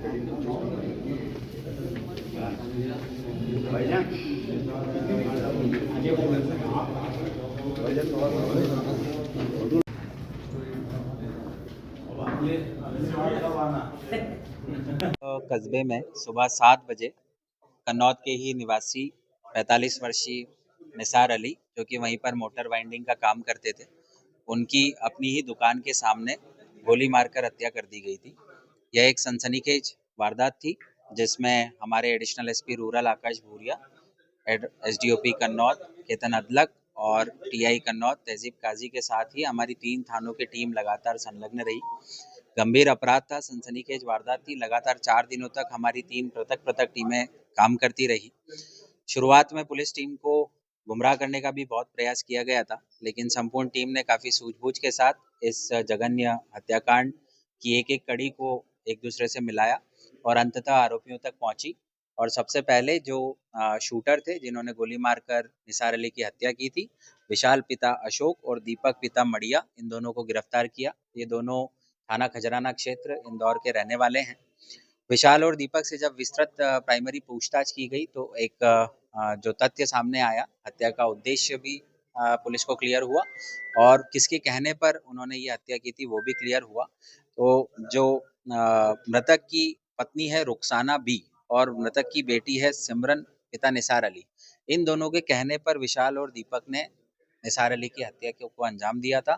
कस्बे में सुबह 7 बजे कन्नौज के ही निवासी 45 वर्षीय निसार अली, जो कि वहीं पर मोटर वाइंडिंग का काम करते थे, उनकी अपनी ही दुकान के सामने गोली मारकर हत्या कर दी गई थी। यह एक सनसनीखेज वारदात थी, जिसमें हमारे एडिशनल एसपी रूरल आकाश भूरिया, एसडीओपी कन्नौज केतन अदलक और टीआई कन्नौज तहजीब काजी के साथ ही हमारी 3 थानों की टीम लगातार संलग्न रही। गंभीर अपराध था, सनसनीखेज वारदात थी। लगातार 4 दिनों तक हमारी 3 पृथक टीमें काम करती रही। शुरुआत में पुलिस टीम को गुमराह करने का भी बहुत प्रयास किया गया था, लेकिन संपूर्ण टीम ने काफ़ी सूझबूझ के साथ इस जघन्य हत्याकांड की एक कड़ी को एक दूसरे से मिलाया और अंततः आरोपियों तक पहुंची। और सबसे पहले जो शूटर थे, जिन्होंने गोली मारकर निसार अली की हत्या की थी, विशाल पिता अशोक और दीपक पिता मड़िया, इन दोनों को गिरफ्तार किया। ये दोनों थाना खजराना क्षेत्र इंदौर के रहने वाले हैं। विशाल और दीपक से जब विस्तृत प्राइमरी पूछताछ की गई तो एक जो तथ्य सामने आया, हत्या का उद्देश्य भी पुलिस को क्लियर हुआ और किसके कहने पर उन्होंने ये हत्या की थी वो भी क्लियर हुआ। तो जो मृतक की पत्नी है रुखसाना बी और मृतक की बेटी है सिमरन पिता निसार अली, इन दोनों के कहने पर विशाल और दीपक ने निसार अली की हत्या को अंजाम दिया था।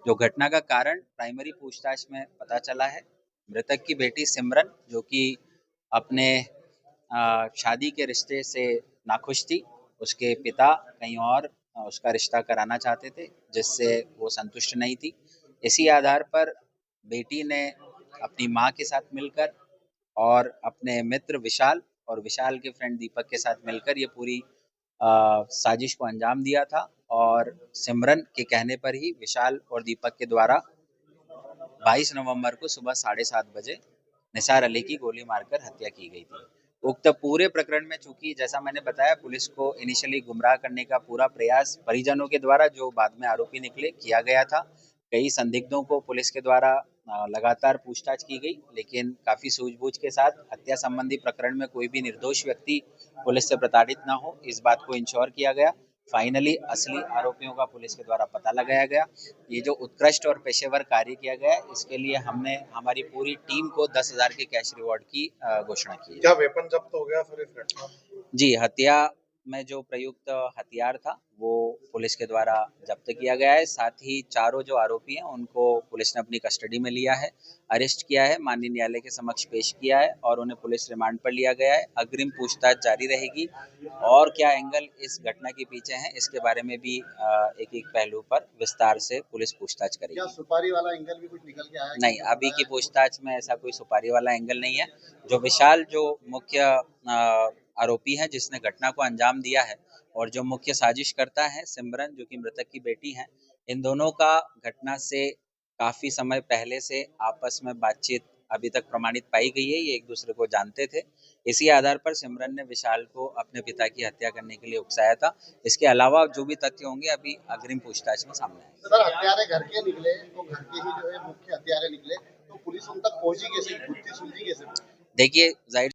जो घटना का कारण प्राइमरी पूछताछ में पता चला है, मृतक की बेटी सिमरन, जो कि अपने शादी के रिश्ते से नाखुश थी, उसके पिता कहीं और उसका रिश्ता कराना चाहते थे, जिससे वो संतुष्ट नहीं थी। इसी आधार पर बेटी ने अपनी माँ के साथ मिलकर और अपने मित्र विशाल और विशाल के फ्रेंड दीपक के साथ मिलकर ये पूरी साजिश को अंजाम दिया था। और सिमरन के कहने पर ही विशाल और दीपक के द्वारा 22 नवंबर को सुबह 7:30 बजे निसार अली की गोली मारकर हत्या की गई थी। उक्त पूरे प्रकरण में चूंकि जैसा मैंने बताया, पुलिस को इनिशियली गुमराह करने का पूरा प्रयास परिजनों के द्वारा, जो बाद में आरोपी निकले, किया गया था। कई संदिग्धों को पुलिस के द्वारा लगातार पूछताछ की गई, लेकिन काफी सूझबूझ के साथ हत्या संबंधी प्रकरण में कोई भी निर्दोष व्यक्ति पुलिस से प्रताड़ित न हो, इस बात को इंश्योर किया गया। फाइनली असली आरोपियों का पुलिस के द्वारा पता लगाया गया। ये जो उत्कृष्ट और पेशेवर कार्य किया गया, इसके लिए हमने हमारी पूरी टीम को 10,000 के कैश रिवॉर्ड की घोषणा की है। क्या वेपन जब्त हो गया सर इस घटना में? जी, हत्या में जो प्रयुक्त हथियार था वो पुलिस के द्वारा जब्त किया गया है। साथ ही चारों जो आरोपी हैं उनको पुलिस ने अपनी कस्टडी में लिया है, अरेस्ट किया है, माननीय न्यायालय के समक्ष पेश किया है और उन्हें पुलिस रिमांड पर लिया गया है। अग्रिम पूछताछ जारी रहेगी और क्या एंगल इस घटना के पीछे हैं, इसके बारे में भी एक पहलू पर विस्तार से पुलिस पूछताछ करेगी। क्या सुपारी वाला एंगल भी कुछ निकल के आया? नहीं, अभी की पूछताछ में ऐसा कोई सुपारी वाला एंगल नहीं है। जो विशाल, जो मुख्य आरोपी है जिसने घटना को अंजाम दिया है, और जो मुख्य साजिश करता है सिमरन, जो कि मृतक की बेटी है, इन दोनों का घटना से काफी समय पहले से आपस में बातचीत अभी तक प्रमाणित पाई गई है। ये एक दूसरे को जानते थे। इसी आधार पर सिमरन ने विशाल को अपने पिता की हत्या करने के लिए उकसाया था। इसके अलावा जो भी तथ्य होंगे अभी अग्रिम पूछताछ में सामने आएंगे। सर, हत्यारे घर के निकले, तो घर के ही जो है मुख्य हत्यारे निकले, तो पुलिस उन तक पहुंची कैसे, गुत्थी सुलझी कैसे? देखिए, जाहिर